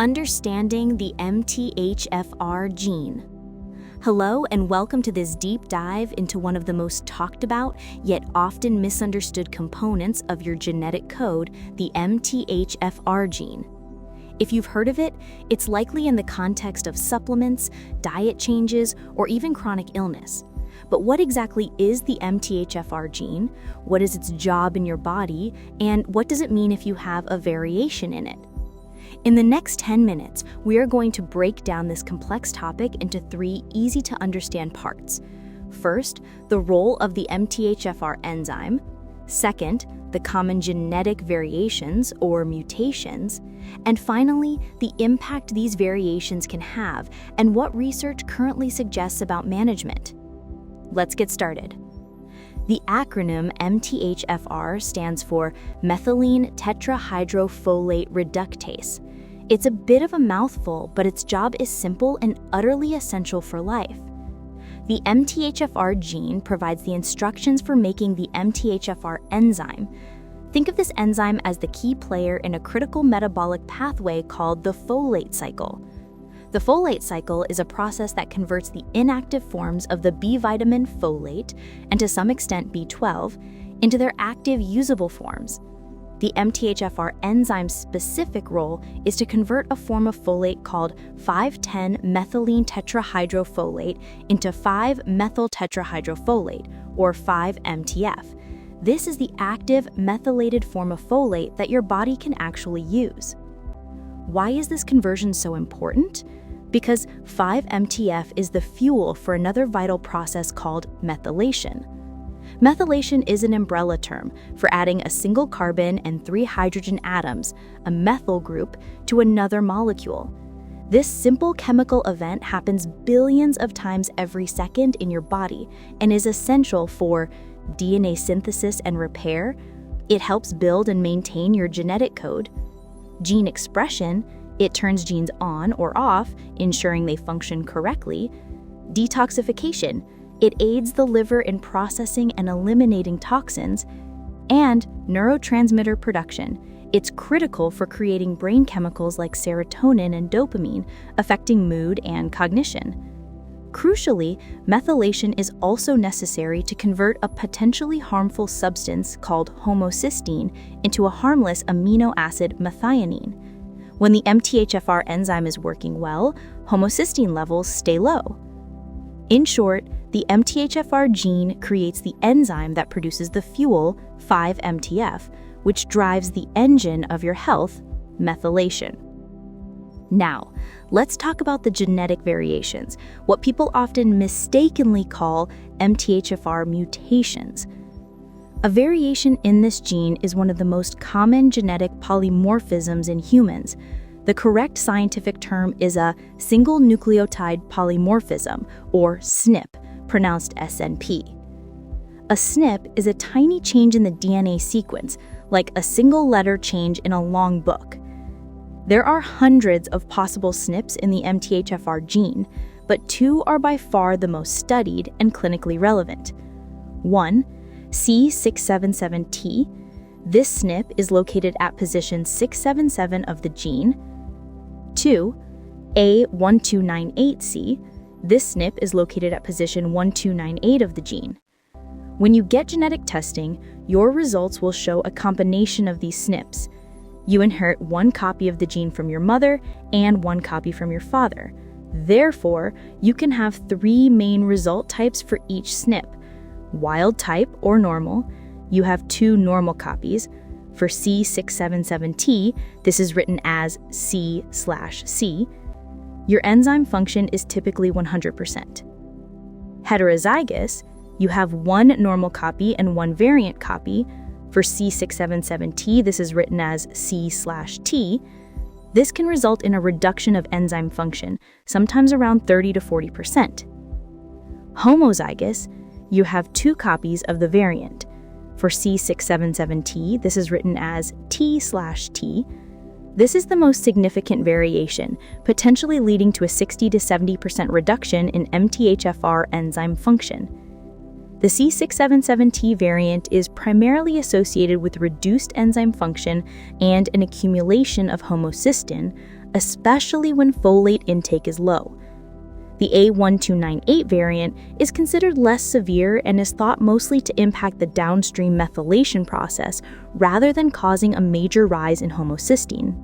Understanding the MTHFR gene. Hello and welcome to this deep dive into one of the most talked about yet often misunderstood components of your genetic code, the MTHFR gene. If you've heard of it, it's likely in the context of supplements, diet changes, or even chronic illness. But what exactly is the MTHFR gene? What is its job in your body? And what does it mean if you have a variation in it? In the next 10 minutes, we are going to break down this complex topic into 3 easy-to-understand parts. First, the role of the MTHFR enzyme. Second, the common genetic variations or mutations. And finally, the impact these variations can have and what research currently suggests about management. Let's get started. The acronym MTHFR stands for methylene tetrahydrofolate reductase. It's a bit of a mouthful, but its job is simple and utterly essential for life. The MTHFR gene provides the instructions for making the MTHFR enzyme. Think of this enzyme as the key player in a critical metabolic pathway called the folate cycle. The folate cycle is a process that converts the inactive forms of the B vitamin folate, and to some extent B12, into their active usable forms. The MTHFR enzyme's specific role is to convert a form of folate called 5,10-methylene tetrahydrofolate into 5-methyl tetrahydrofolate, or 5-MTF. This is the active methylated form of folate that your body can actually use. Why is this conversion so important? Because 5-MTF is the fuel for another vital process called methylation. Methylation is an umbrella term for adding a single carbon and 3 hydrogen atoms, a methyl group, to another molecule. This simple chemical event happens billions of times every second in your body and is essential for DNA synthesis and repair. It helps build and maintain your genetic code. Gene expression, it turns genes on or off, ensuring they function correctly. Detoxification, it aids the liver in processing and eliminating toxins. And neurotransmitter production, it's critical for creating brain chemicals like serotonin and dopamine, affecting mood and cognition. Crucially, methylation is also necessary to convert a potentially harmful substance called homocysteine into a harmless amino acid methionine. When the MTHFR enzyme is working well, homocysteine levels stay low. In short, the MTHFR gene creates the enzyme that produces the fuel, 5-MTF, which drives the engine of your health, methylation. Now, let's talk about the genetic variations, what people often mistakenly call MTHFR mutations. A variation in this gene is one of the most common genetic polymorphisms in humans. The correct scientific term is a single nucleotide polymorphism, or SNP, pronounced SNP. A SNP is a tiny change in the DNA sequence, like a single letter change in a long book. There are hundreds of possible SNPs in the MTHFR gene, but 2 are by far the most studied and clinically relevant. 1, C677T. This SNP is located at position 677 of the gene. 2, A1298C. This SNP is located at position 1298 of the gene. When you get genetic testing, your results will show a combination of these SNPs. You inherit 1 copy of the gene from your mother and 1 copy from your father. Therefore, you can have 3 main result types for each SNP. Wild type or normal, you have 2 normal copies. For C677T, this is written as C/C. Your enzyme function is typically 100%. Heterozygous, you have 1 normal copy and 1 variant copy. For C677T, this is written as C/T. This can result in a reduction of enzyme function, sometimes around 30 to 40%. Homozygous, you have 2 copies of the variant. For C677T, this is written as T/T. This is the most significant variation, potentially leading to a 60 to 70% reduction in MTHFR enzyme function. The C677T variant is primarily associated with reduced enzyme function and an accumulation of homocysteine, especially when folate intake is low. The A1298 variant is considered less severe and is thought mostly to impact the downstream methylation process rather than causing a major rise in homocysteine.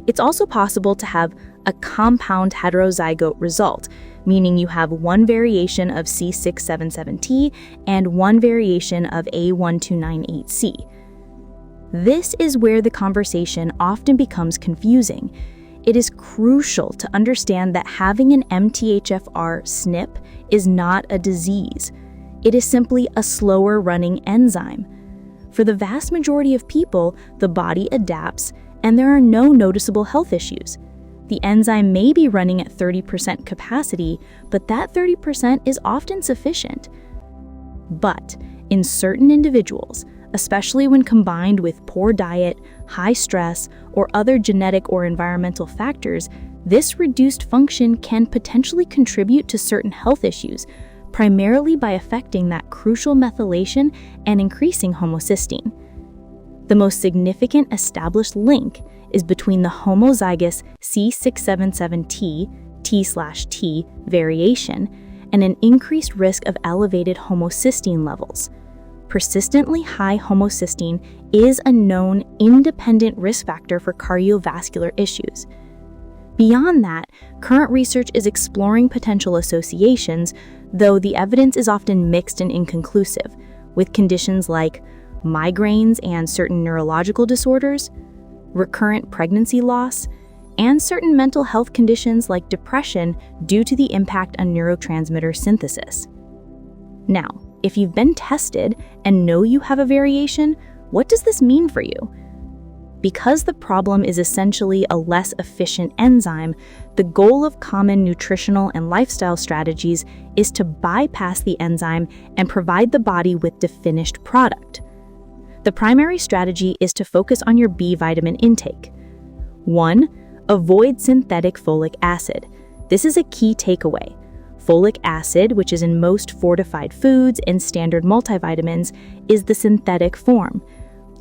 It's also possible to have a compound heterozygote result, meaning you have one variation of C677T and one variation of A1298C. This is where the conversation often becomes confusing. It is crucial to understand that having an MTHFR SNP is not a disease. It is simply a slower running enzyme. For the vast majority of people, the body adapts and there are no noticeable health issues. The enzyme may be running at 30% capacity, but that 30% is often sufficient. But in certain individuals, especially when combined with poor diet, high stress, or other genetic or environmental factors, this reduced function can potentially contribute to certain health issues, primarily by affecting that crucial methylation and increasing homocysteine. The most significant established link is between the homozygous C677T, T/T variation, and an increased risk of elevated homocysteine levels. Persistently high homocysteine is a known independent risk factor for cardiovascular issues. Beyond that, current research is exploring potential associations, though the evidence is often mixed and inconclusive, with conditions like migraines and certain neurological disorders, recurrent pregnancy loss, and certain mental health conditions like depression due to the impact on neurotransmitter synthesis. Now, if you've been tested and know you have a variation, what does this mean for you? Because the problem is essentially a less efficient enzyme, the goal of common nutritional and lifestyle strategies is to bypass the enzyme and provide the body with the finished product. The primary strategy is to focus on your B vitamin intake. 1. Avoid synthetic folic acid. This is a key takeaway. Folic acid, which is in most fortified foods and standard multivitamins, is the synthetic form.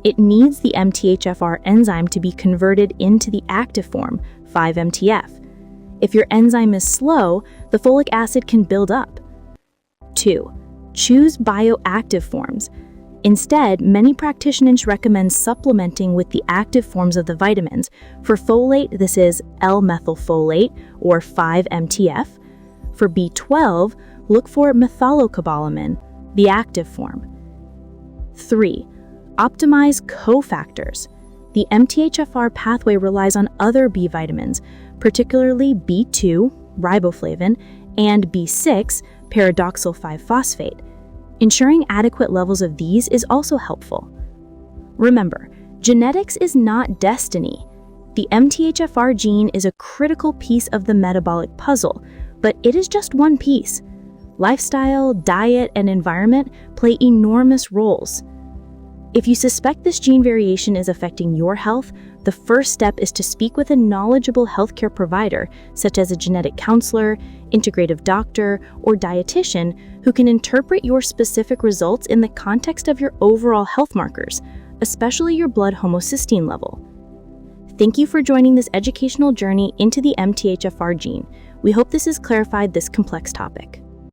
It needs the MTHFR enzyme to be converted into the active form, 5-MTF. If your enzyme is slow, the folic acid can build up. 2. Choose bioactive forms. Instead, many practitioners recommend supplementing with the active forms of the vitamins. For folate, this is L-methylfolate, or 5-MTF. For B12, look for methylcobalamin, the active form. 3. Optimize cofactors. The MTHFR pathway relies on other B vitamins, particularly B2, riboflavin, and B6, pyridoxal 5-phosphate. Ensuring adequate levels of these is also helpful. Remember, genetics is not destiny. The MTHFR gene is a critical piece of the metabolic puzzle, but it is just one piece. Lifestyle, diet, and environment play enormous roles. If you suspect this gene variation is affecting your health, the first step is to speak with a knowledgeable healthcare provider, such as a genetic counselor, integrative doctor, or dietitian, who can interpret your specific results in the context of your overall health markers, especially your blood homocysteine level. Thank you for joining this educational journey into the MTHFR gene. We hope this has clarified this complex topic.